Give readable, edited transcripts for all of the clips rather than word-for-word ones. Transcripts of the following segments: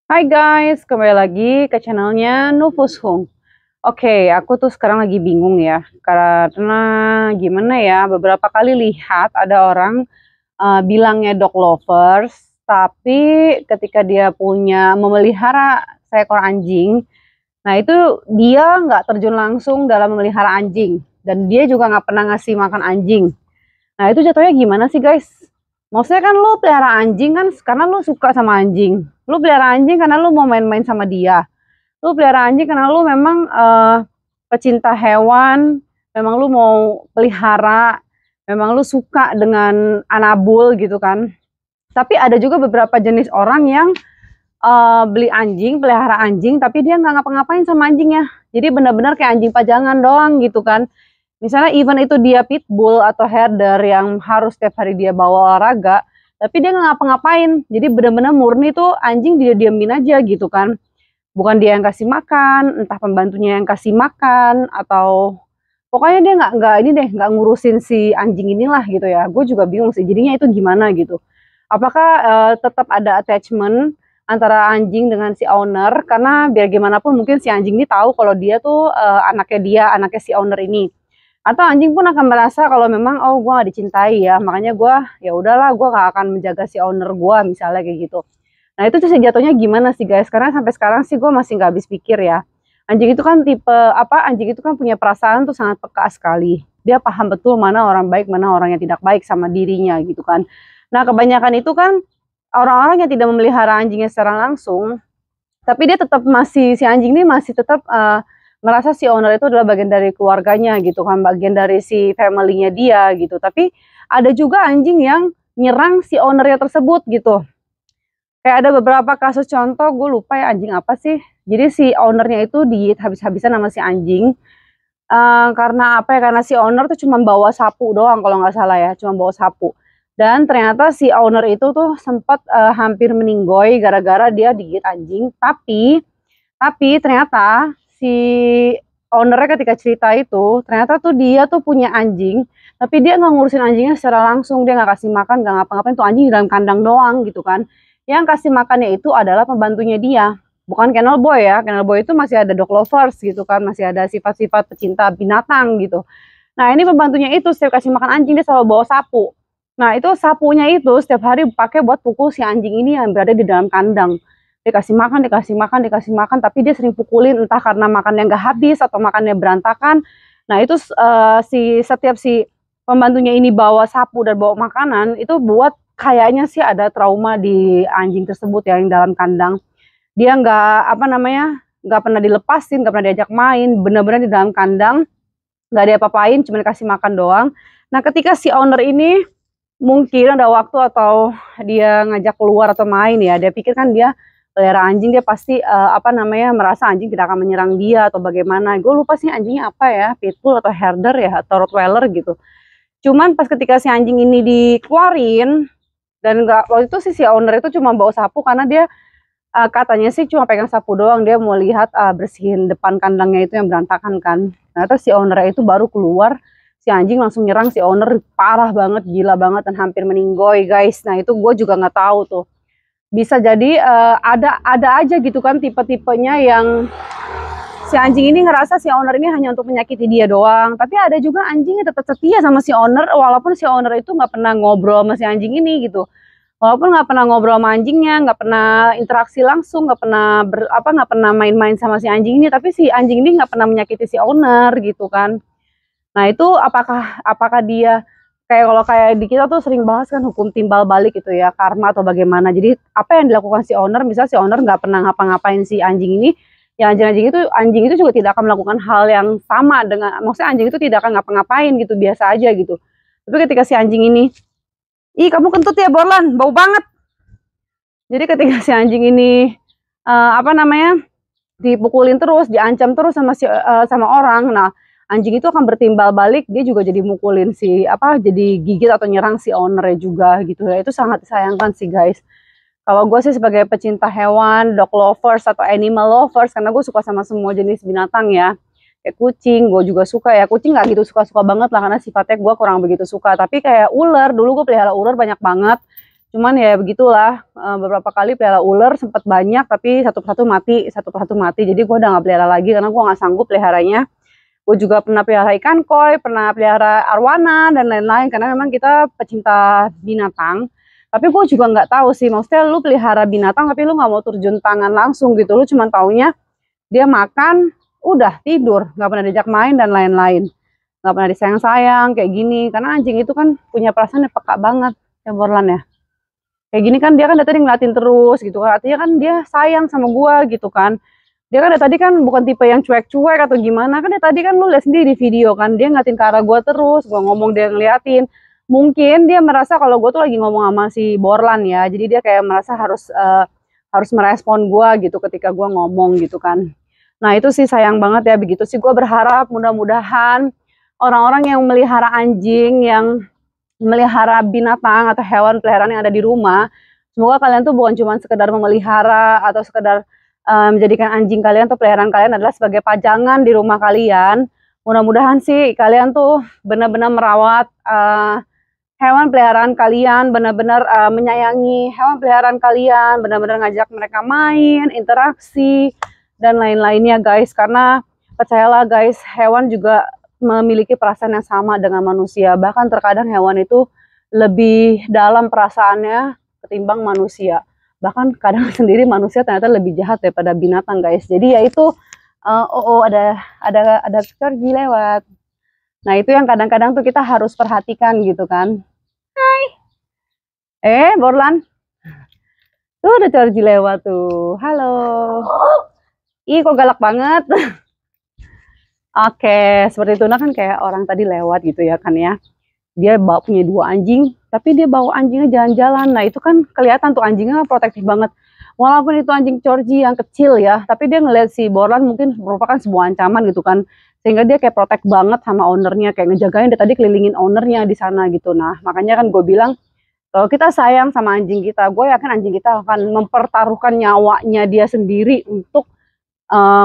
Hai guys, kembali lagi ke channelnya Nufus Home. Oke, aku tuh sekarang lagi bingung ya, karena gimana ya, beberapa kali lihat ada orang bilangnya dog lovers, tapi ketika dia punya memelihara seekor anjing, nah itu dia nggak terjun langsung dalam memelihara anjing, dan dia juga nggak pernah ngasih makan anjing. Nah, itu jatuhnya gimana sih, guys? Maksudnya kan lu pelihara anjing kan karena lu suka sama anjing. Lu pelihara anjing karena lu mau main-main sama dia. Lu pelihara anjing karena lu memang pecinta hewan, memang lu mau pelihara, memang lu suka dengan anabul gitu kan. Tapi ada juga beberapa jenis orang yang beli anjing, pelihara anjing, tapi dia nggak ngapa-ngapain sama anjingnya. Jadi benar-benar kayak anjing pajangan doang gitu kan. Misalnya even itu dia pitbull atau herder yang harus setiap hari dia bawa olahraga, tapi dia nggak ngapa-ngapain. Jadi benar-benar murni tuh anjing dia diamin aja gitu kan. Bukan dia yang kasih makan, entah pembantunya yang kasih makan atau pokoknya dia nggak ini deh nggak ngurusin si anjing inilah gitu ya. Gue juga bingung sih. Jadinya itu gimana gitu. Apakah tetap ada attachment antara anjing dengan si owner? Karena biar gimana pun mungkin si anjing ini tahu kalau dia tuh anaknya si owner ini. Atau anjing pun akan merasa kalau memang oh gue gak dicintai ya, makanya gue ya udahlah gue gak akan menjaga si owner gue misalnya kayak gitu. Nah itu tuh jatuhnya gimana sih guys? Karena sampai sekarang sih gue masih nggak habis pikir ya. Anjing itu kan tipe apa? Anjing itu kan punya perasaan tuh sangat peka sekali. Dia paham betul mana orang baik, mana orang yang tidak baik sama dirinya gitu kan. Nah kebanyakan itu kan orang-orang yang tidak memelihara anjingnya secara langsung, tapi dia tetap masih si anjing ini masih tetap merasa si owner itu adalah bagian dari keluarganya gitu kan, bagian dari si family-nya dia gitu. Tapi ada juga anjing yang nyerang si ownernya tersebut gitu. Kayak ada beberapa kasus contoh, gue lupa ya anjing apa sih. Jadi si ownernya itu digigit habis-habisan sama si anjing. Karena apa ya? Karena si owner tuh cuma bawa sapu doang kalau nggak salah ya, cuma bawa sapu. Dan ternyata si owner itu tuh sempat hampir meninggoy gara-gara dia digigit anjing. Tapi ternyata si ownernya ketika cerita itu, ternyata tuh dia tuh punya anjing, tapi dia nggak ngurusin anjingnya secara langsung, dia nggak kasih makan, nggak ngapa-ngapain tuh anjing di dalam kandang doang gitu kan. Yang kasih makannya itu adalah pembantunya dia, bukan kennel boy ya. Kennel boy itu masih ada dog lovers gitu kan, masih ada sifat-sifat pecinta binatang gitu. Nah ini pembantunya itu setiap kasih makan anjing dia selalu bawa sapu. Nah itu sapunya itu setiap hari pakai buat pukul si anjing ini yang berada di dalam kandang. Dikasih makan, dikasih makan, dikasih makan, tapi dia sering pukulin entah karena makannya nggak habis atau makannya berantakan. Nah itu setiap si pembantunya ini bawa sapu dan bawa makanan itu buat kayaknya sih ada trauma di anjing tersebut ya, yang dalam kandang. Dia nggak apa namanya nggak pernah dilepasin, nggak pernah diajak main, benar-benar di dalam kandang nggak ada apa-apain, cuma dikasih makan doang. Nah ketika si owner ini mungkin ada waktu atau dia ngajak keluar atau main ya, dia pikir kan dia pelihara anjing, dia pasti apa namanya merasa anjing tidak akan menyerang dia atau bagaimana. Gue lupa sih anjingnya apa ya, pitbull atau herder ya atau rottweiler gitu. Cuman pas ketika si anjing ini dikeluarin dan nggak, waktu itu si owner itu cuma bawa sapu karena dia katanya sih cuma pegang sapu doang, dia mau lihat bersihin depan kandangnya itu yang berantakan kan. Ternyata si owner itu baru keluar, si anjing langsung nyerang si owner parah banget, gila banget dan hampir meninggoy guys. Nah itu gue juga nggak tahu tuh. Bisa jadi ada aja gitu kan tipe-tipenya yang si anjing ini ngerasa si owner ini hanya untuk menyakiti dia doang. Tapi ada juga anjing yang tetap setia sama si owner walaupun si owner itu nggak pernah ngobrol sama si anjing ini gitu. Walaupun nggak pernah ngobrol sama anjingnya, nggak pernah interaksi langsung, nggak pernah main-main sama si anjing ini, tapi si anjing ini nggak pernah menyakiti si owner gitu kan. Nah itu apakah apakah dia kayak kalau kayak di kita tuh sering bahas kan hukum timbal balik gitu ya, karma atau bagaimana. Jadi apa yang dilakukan si owner, misal si owner nggak pernah ngapa-ngapain si anjing ini, ya anjing itu juga tidak akan melakukan hal yang sama dengan, maksudnya anjing itu tidak akan ngapa-ngapain gitu, biasa aja gitu. Tapi ketika si anjing ini, ih kamu kentut ya Borlan, bau banget. Jadi ketika si anjing ini apa namanya dipukulin terus, diancam terus sama orang, nah anjing itu akan bertimbal balik, dia juga jadi mukulin jadi gigit atau nyerang si ownernya juga gitu ya. Itu sangat disayangkan sih guys. Kalau gue sih sebagai pecinta hewan, dog lovers atau animal lovers, karena gue suka sama semua jenis binatang ya. Kayak kucing, gue juga suka ya. Kucing nggak gitu suka-suka banget lah, karena sifatnya gue kurang begitu suka. Tapi kayak ular, dulu gue pelihara ular banyak banget. Cuman ya begitulah, beberapa kali pelihara ular sempat banyak, tapi satu persatu mati, satu persatu mati. Jadi gue udah nggak pelihara lagi karena gue nggak sanggup peliharanya. Gue juga pernah pelihara ikan koi, pernah pelihara arwana dan lain-lain karena memang kita pecinta binatang. Tapi gue juga nggak tahu sih, maksudnya lu pelihara binatang tapi lu nggak mau terjun tangan langsung gitu. Lu cuma taunya dia makan, udah tidur, nggak pernah diajak main dan lain-lain. Nggak pernah disayang-sayang kayak gini. Karena anjing itu kan punya perasaan yang peka banget, ya Borlan ya. Kayak gini kan dia kan dari tadi ngeliatin terus gitu kan. Artinya kan dia sayang sama gua gitu kan. Dia kan dari tadi kan bukan tipe yang cuek-cuek atau gimana. Kan dari tadi kan lu lihat sendiri di video kan. Dia ngeliatin ke arah gua terus. Gua ngomong dia ngeliatin. Mungkin dia merasa kalau gua tuh lagi ngomong sama si Borlan ya. Jadi dia kayak merasa harus merespon gua gitu ketika gua ngomong gitu kan. Nah itu sih sayang banget ya. Begitu sih gua berharap mudah-mudahan orang-orang yang melihara anjing, yang melihara binatang atau hewan peliharaan yang ada di rumah, semoga kalian tuh bukan cuma sekedar memelihara atau sekedar menjadikan anjing kalian atau peliharaan kalian adalah sebagai pajangan di rumah kalian. Mudah-mudahan sih kalian tuh benar-benar merawat hewan peliharaan kalian, benar-benar menyayangi hewan peliharaan kalian, benar-benar ngajak mereka main, interaksi, dan lain-lainnya guys. Karena percayalah guys, hewan juga memiliki perasaan yang sama dengan manusia. Bahkan terkadang hewan itu lebih dalam perasaannya ketimbang manusia. Bahkan kadang sendiri manusia ternyata lebih jahat daripada binatang guys. Jadi ya itu ada Corgi lewat. Nah itu yang kadang-kadang tuh kita harus perhatikan gitu kan. Hai. Borlan. Tuh ada Corgi lewat tuh. Halo. Ih kok galak banget. Oke, seperti itu. Nah kan kayak orang tadi lewat gitu ya kan ya. Dia punya 2 anjing, tapi dia bawa anjingnya jalan-jalan. Nah itu kan kelihatan tuh anjingnya protektif banget. Walaupun itu anjing Corgi yang kecil ya, tapi dia ngeliat si Borlan mungkin merupakan sebuah ancaman gitu kan. Sehingga dia kayak protek banget sama ownernya, kayak ngejagain dia tadi kelilingin ownernya di sana gitu. Nah makanya kan gue bilang, kalau kita sayang sama anjing kita, gue yakin anjing kita akan mempertaruhkan nyawanya dia sendiri untuk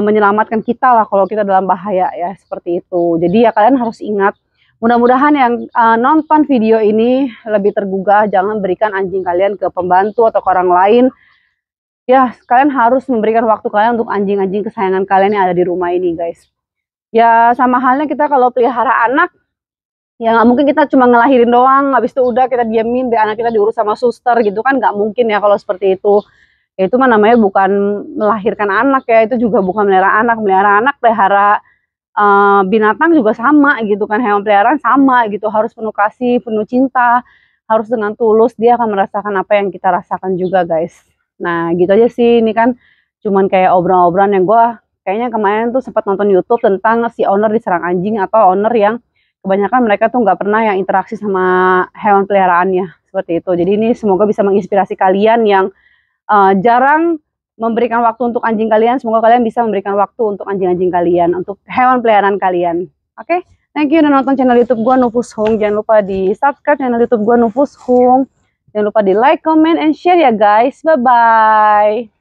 menyelamatkan kita lah kalau kita dalam bahaya ya, seperti itu. Jadi ya kalian harus ingat, mudah-mudahan yang nonton video ini lebih tergugah, jangan berikan anjing kalian ke pembantu atau ke orang lain. Ya, kalian harus memberikan waktu kalian untuk anjing-anjing kesayangan kalian yang ada di rumah ini guys. Ya sama halnya kita kalau pelihara anak, ya nggak mungkin kita cuma ngelahirin doang, habis itu udah kita diamin, biar anak kita diurus sama suster gitu kan, nggak mungkin ya kalau seperti itu. Ya itu mah namanya bukan melahirkan anak ya, itu juga bukan melihara anak, pelihara binatang juga sama gitu kan, hewan peliharaan sama gitu, harus penuh kasih, penuh cinta, harus dengan tulus, dia akan merasakan apa yang kita rasakan juga guys. Nah gitu aja sih, ini kan cuman kayak obrolan-obrolan yang gue kayaknya kemarin tuh sempat nonton YouTube tentang si owner diserang anjing, atau owner yang kebanyakan mereka tuh nggak pernah yang interaksi sama hewan peliharaannya, seperti itu. Jadi ini semoga bisa menginspirasi kalian yang jarang memberikan waktu untuk anjing kalian. Semoga kalian bisa memberikan waktu untuk anjing-anjing kalian, untuk hewan peliharaan kalian. Oke, thank you udah nonton channel YouTube gua Nufus Hung. Jangan lupa di subscribe channel YouTube gua Nufus Hung. Jangan lupa di like, comment, and share ya guys. Bye bye.